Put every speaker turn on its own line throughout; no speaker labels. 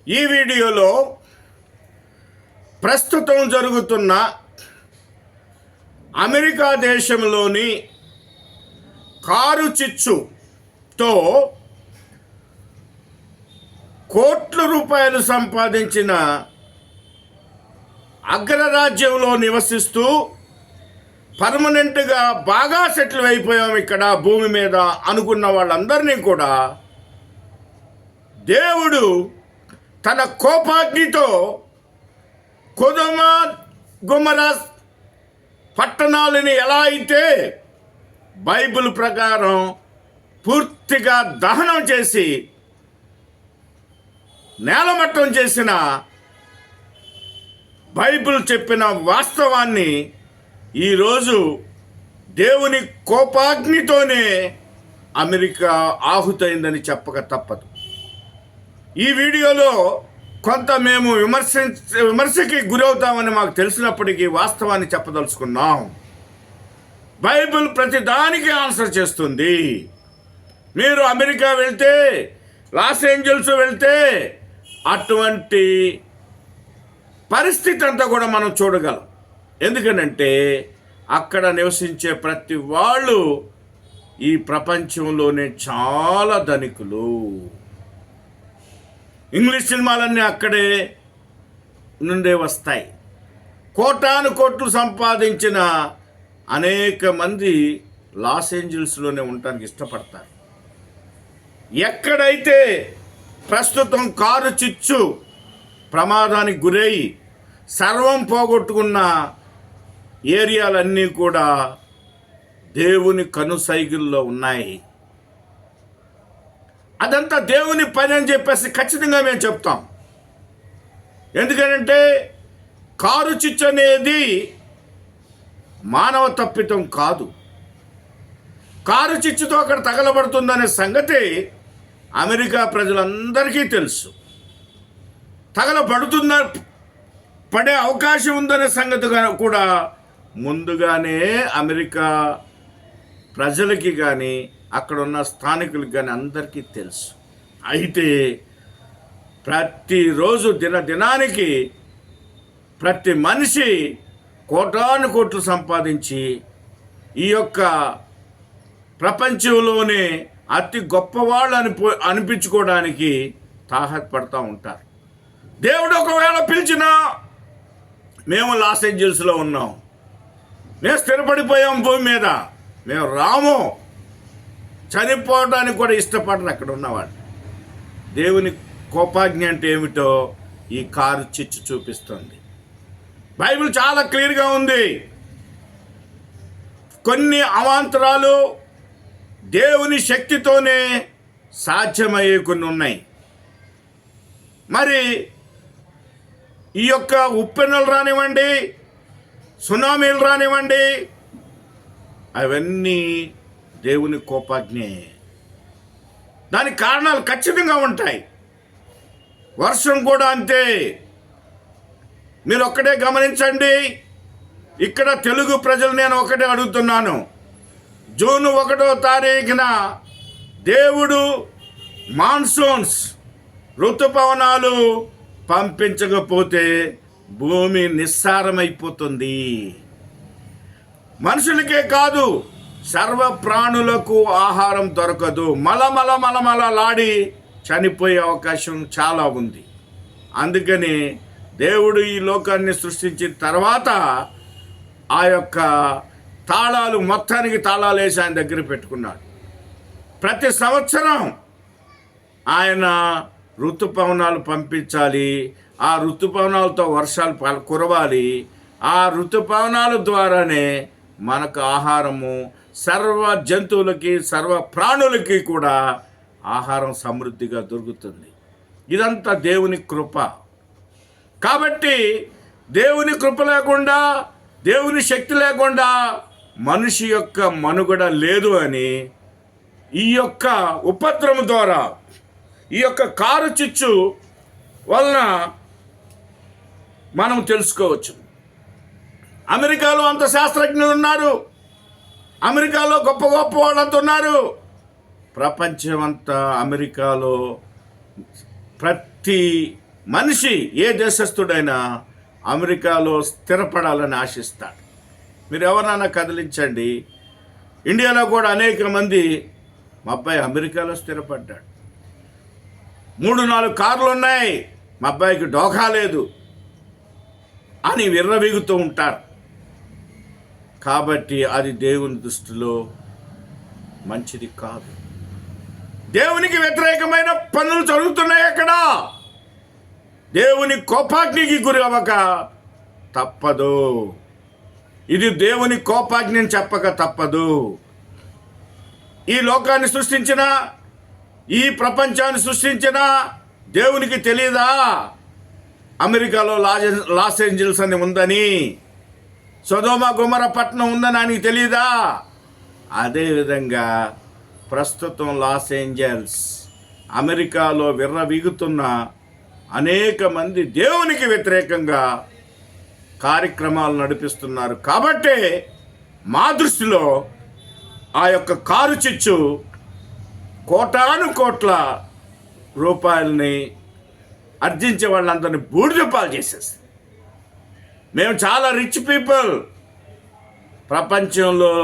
ఈ వీడియోలో ప్రస్తుతం జరుగుతున్న అమెరికా దేశంలోని కారు చిచ్చుతో కోట్ల రూపాయలు సంపాదించిన అగ్రరాజ్యంలో నివసిస్తూ పర్మనెంట్గా బాగా సెటిల్ అయిపోయాం ఇక్కడ భూమి మీద అనుకున్న వాళ్ళందరినీ కూడా దేవుడు తన కోపాగ్నితో కొదొమ గొమొర్రా పట్టణాలని ఎలా అయితే బైబిల్ ప్రకారం పూర్తిగా దహనం చేసి నేలమట్టం చేసిన బైబిల్ చెప్పిన వాస్తవాన్ని ఈరోజు దేవుని కోపాగ్నితోనే అమెరికా ఆహుతైందని చెప్పక తప్పదు. ఈ వీడియోలో కొంత మేము విమర్శకి గురవుతామని మాకు తెలిసినప్పటికీ వాస్తవాన్ని చెప్పదలుచుకున్నాం. బైబిల్ ప్రతి దానికి ఆన్సర్ చేస్తుంది. మీరు అమెరికా వెళ్తే, లాస్ ఏంజల్స్ వెళ్తే అటువంటి పరిస్థితి అంతా కూడా మనం చూడగలం. ఎందుకనంటే అక్కడ నివసించే ప్రతి వాళ్ళు ఈ ప్రపంచంలోనే చాలా ధనికులు. ఇంగ్లీష్ సినిమాలన్నీ అక్కడే నుండే వస్తాయి. కోటాను కోట్లు సంపాదించిన అనేక మంది లాస్ ఏంజల్స్లోనే ఉండడానికి ఇష్టపడతారు. ఎక్కడైతే ప్రస్తుతం కారు చిచ్చు ప్రమాదానికి గురై సర్వం పోగొట్టుకున్న ఏరియాలన్నీ కూడా దేవుని కనుసైగుల్లో ఉన్నాయి. అదంతా దేవుని పని అని చెప్పేసి ఖచ్చితంగా మేము చెప్తాం. ఎందుకంటే కారు చిచ్చు అనేది మానవ తప్పితం కాదు. కారు చిచ్చుతో అక్కడ తగలబడుతుందనే సంగతి అమెరికా ప్రజలందరికీ తెలుసు. పడే అవకాశం ఉందనే సంగతి కూడా ముందుగానే అమెరికా ప్రజలకి కానీ అక్కడ ఉన్న స్థానికులకి కానీ అందరికీ తెలుసు. అయితే ప్రతిరోజు దినానికి ప్రతి మనిషి కోటాను కోట్లు సంపాదించి ఈ యొక్క ప్రపంచంలోనే అతి గొప్పవాళ్ళు అనిపించుకోవడానికి తాహతపడుతూ ఉంటారు. దేవుడు ఒకవేళ పిలిచినా మేము లాస్ ఏంజల్స్లో ఉన్నాం, మేము స్థిరపడిపోయాం భూమి మీద, మేము రాము, చనిపోవడానికి కూడా ఇష్టపడరు అక్కడ ఉన్నవాడు. దేవుని కోపాజ్ఞ అంటే ఏమిటో ఈ కారు చిచ్చు చూపిస్తుంది. బైబిల్ చాలా క్లియర్గా ఉంది. కొన్ని అవాంతరాలు దేవుని శక్తితోనే సాధ్యమయ్యే కొన్ని ఉన్నాయి. మరి ఈ యొక్క ఉప్పెన్నలు రానివ్వండి, సునామీలు రానివ్వండి, అవన్నీ దేవుని కోపాగ్నే. దానికి కారణాలు ఖచ్చితంగా ఉంటాయి. వర్షం కూడా అంతే. మీరు ఒక్కటే గమనించండి. ఇక్కడ తెలుగు ప్రజలు నేను ఒకటే అడుగుతున్నాను. జూన్ 1వ తారీఖున దేవుడు మాన్సూన్స్ ఋతుపవనాలు పంపించకపోతే భూమి నిస్సారమైపోతుంది. మనుషులకే కాదు, సర్వ ప్రాణులకు ఆహారం దొరకదు. మలమలలాడి చనిపోయే అవకాశం చాలా ఉంది. అందుకని దేవుడు ఈ లోకాన్ని సృష్టించిన తర్వాత ఆ యొక్క తాళాలు మొత్తానికి తాళాలు వేసి ఆయన దగ్గర పెట్టుకున్నాడు. ప్రతి సంవత్సరం ఆయన ఋతుపవనాలు పంపించాలి. ఆ ఋతుపవనాలతో వర్షాలు కురవాలి. ఆ ఋతుపవనాల ద్వారానే మనకు ఆహారము, సర్వ జంతువులకి, సర్వ ప్రాణులకి కూడా ఆహారం సమృద్ధిగా దొరుకుతుంది. ఇదంతా దేవుని కృప. కాబట్టి దేవుని కృప లేకుండా, దేవుని శక్తి లేకుండా మనిషి యొక్క మనుగడ లేదు అని ఈ యొక్క ఉపద్రవం ద్వారా, ఈ యొక్క కారు చిచ్చు వలన మనం తెలుసుకోవచ్చు. అమెరికాలో అంత శాస్త్రజ్ఞులు ఉన్నారు, అమెరికాలో గొప్ప గొప్ప వాళ్ళంతా ఉన్నారు. ప్రపంచమంతా అమెరికాలో ప్రతి మనిషి ఏ దేశస్థుడైనా అమెరికాలో స్థిరపడాలని ఆశిస్తాడు. మీరు ఎవరైనా కదిలించండి, ఇండియాలో కూడా అనేక మంది మా అబ్బాయి అమెరికాలో స్థిరపడ్డాడు, 3-4 కార్లు ఉన్నాయి, మా అబ్బాయికి డోకా లేదు అని విర్రవీగుతూ ఉంటారు. కాబట్టి అది దేవుని దృష్టిలో మంచిది కాదు. దేవునికి వ్యతిరేకమైన పనులు జరుగుతున్నాయి అక్కడ. దేవుని కోపాగ్నికి గురి అవ్వక తప్పదు. ఇది దేవుని కోపాగ్ని అని చెప్పక తప్పదు. ఈ లోకాన్ని సృష్టించిన, ఈ ప్రపంచాన్ని సృష్టించిన దేవునికి తెలియదా అమెరికాలో లాస్ ఏంజల్స్ అని ఉందని, సొదొమ గొమొర్రా పట్టణం ఉందని ఆయనకి తెలియదా? అదేవిధంగా ప్రస్తుతం లాస్ ఏంజల్స్ అమెరికాలో విర్రవీగుతున్న అనేక మంది దేవునికి వ్యతిరేకంగా కార్యక్రమాలు నడిపిస్తున్నారు. కాబట్టే మా దృష్టిలో ఆ యొక్క కారు చిచ్చు కోటాను కోట్ల రూపాయలని అర్జించే వాళ్ళందరినీ బూడిదపాలు చేసేసి, మేము చాలా రిచ్ పీపుల్, ప్రపంచంలో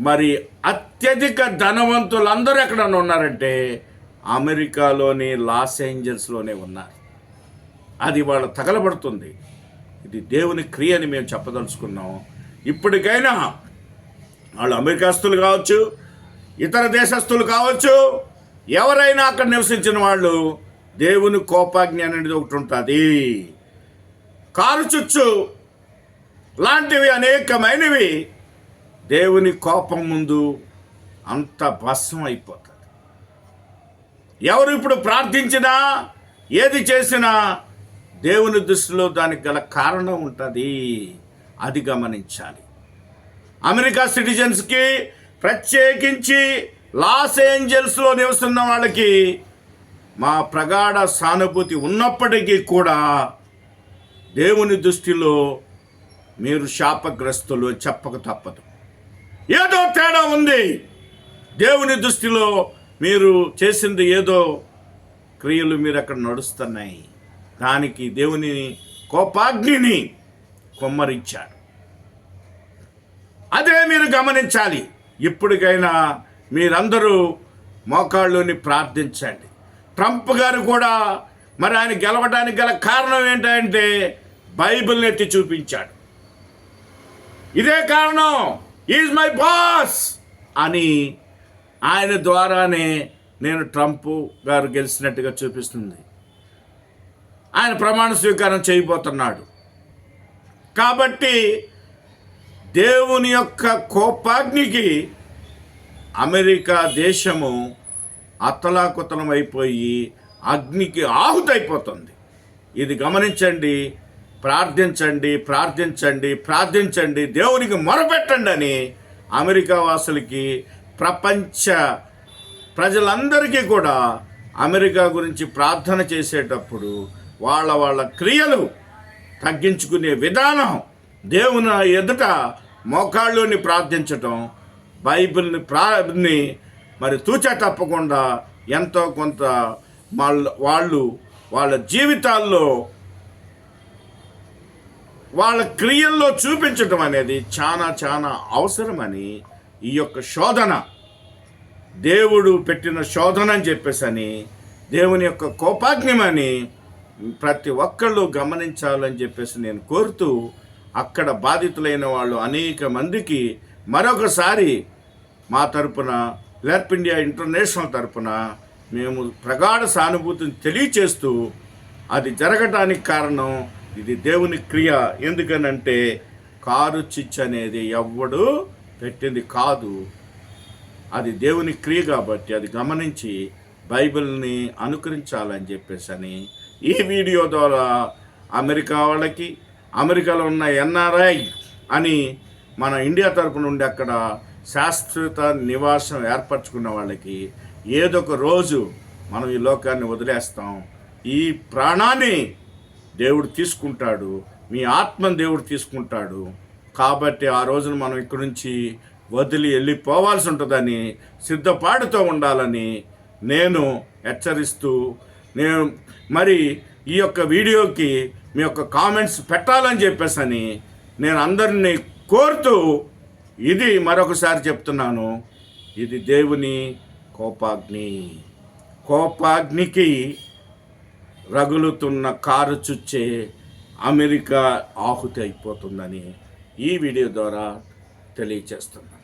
మరి అత్యధిక ధనవంతులందరూ ఎక్కడన్నా ఉన్నారంటే అమెరికాలోని లాస్ ఏంజల్స్లోనే ఉన్నారు. అది వాళ్ళ తగలబడుతుంది. ఇది దేవుని క్రియ అని మేము చెప్పదలుచుకున్నాం. ఇప్పటికైనా వాళ్ళు అమెరికాస్తులు కావచ్చు, ఇతర దేశస్తులు కావచ్చు, ఎవరైనా అక్కడ నివసించిన వాళ్ళు, దేవుని కోపాగ్ని అనేది ఒకటి ఉంటుంది. కారు చుచ్చు లాంటివి అనేకమైనవి దేవుని కోపం ముందు అంత భస్మం అయిపోతుంది. ఎవరు ఇప్పుడు ప్రార్థించినా ఏది చేసినా దేవుని దృష్టిలో దానికి గల కారణం ఉంటుంది. అది గమనించాలి. అమెరికా సిటిజన్స్కి, ప్రత్యేకించి లాస్ ఏంజల్స్లో నివసిస్తున్న వాళ్ళకి మా ప్రగాఢ సానుభూతి ఉన్నప్పటికీ కూడా దేవుని దృష్టిలో మీరు శాపగ్రస్తులు చెప్పక తప్పదు. ఏదో తేడా ఉంది. దేవుని దృష్టిలో మీరు చేసింది ఏదో క్రియలు మీరు అక్కడ నడుస్తున్నాయి. దానికి దేవుని కోపాగ్నిని కొమ్మరించాడు. అదే మీరు గమనించాలి. ఇప్పటికైనా మీరందరూ మోకాళ్ళుని ప్రార్థించండి. ట్రంప్ గారు కూడా మరి ఆయన గెలవడానికి గల కారణం ఏంటంటే బైబిల్ని ఎత్తి చూపించాడు. ఇదే కారణం, ఈజ్ మై బాస్ అని ఆయన ద్వారానే నేను ట్రంప్ గారు గెలిచినట్టుగా చూపిస్తుంది. ఆయన ప్రమాణ స్వీకారం చేయబోతున్నాడు. కాబట్టి దేవుని యొక్క కోపాగ్నికి అమెరికా దేశము అతలాకుతలం అయిపోయి అగ్నికి ఆహుతైపోతుంది. ఇది గమనించండి. ప్రార్థించండి, ప్రార్థించండి, ప్రార్థించండి, దేవునికి మొరపెట్టండి అని అమెరికా వాసులకి, ప్రపంచ ప్రజలందరికీ కూడా అమెరికా గురించి ప్రార్థన చేసేటప్పుడు వాళ్ళ క్రియలు తగ్గించుకునే విధానం, దేవుని ఎదుట మోకాళ్ళుని ప్రార్థించటం, బైబిల్ని మరి తూచా తప్పకుండా ఎంతో కొంత వాళ్ళు వాళ్ళ జీవితాల్లో వాళ్ళ క్రియల్లో చూపించటం అనేది చాలా చాలా అవసరమని, ఈ యొక్క శోధన దేవుడు పెట్టిన శోధన అని చెప్పేసి దేవుని యొక్క కోపాగ్నిమని ప్రతి ఒక్కళ్ళు గమనించాలని చెప్పేసి నేను కోరుతూ, అక్కడ బాధితులైన వాళ్ళు అనేక మందికి మరొకసారి మా తరపున, లెర్ప్ ఇండియా ఇంటర్నేషనల్ తరపున మేము ప్రగాఢ సానుభూతిని తెలియచేస్తూ, అది జరగటానికి కారణం ఇది దేవుని క్రియ. ఎందుకనంటే కారు చిచ్చు అనేది ఎవ్వడు పెట్టింది కాదు, అది దేవుని క్రియ. కాబట్టి అది గమనించి బైబిల్ని అనుకరించాలని చెప్పేసి ఈ వీడియో ద్వారా అమెరికా వాళ్ళకి, అమెరికాలో ఉన్న ఎన్ఆర్ఐ అని మన ఇండియా తరపు నుండి అక్కడ శాశ్వత నివాసం ఏర్పరచుకున్న వాళ్ళకి ఏదో ఒక రోజు మనం ఈ లోకాన్ని వదిలేస్తాం. ఈ ప్రాణాన్ని దేవుడు తీసుకుంటాడు, మీ ఆత్మను దేవుడు తీసుకుంటాడు. కాబట్టి ఆ రోజున మనం ఇక్కడి నుంచి వదిలి వెళ్ళిపోవాల్సి ఉంటుందని సిద్ధపాటుతో ఉండాలని నేను హెచ్చరిస్తూ, నేను మరి ఈ యొక్క వీడియోకి మీ యొక్క కామెంట్స్ పెట్టాలని చెప్పేసని నేను అందరినీ కోరుతూ, ఇది మరొకసారి చెప్తున్నాను, ఇది దేవుని కోపాగ్నికి రగులుతున్న కారు చుచ్చే అమెరికా ఆహుతి అయిపోతుందని ఈ వీడియో ద్వారా తెలియచేస్తున్నాను.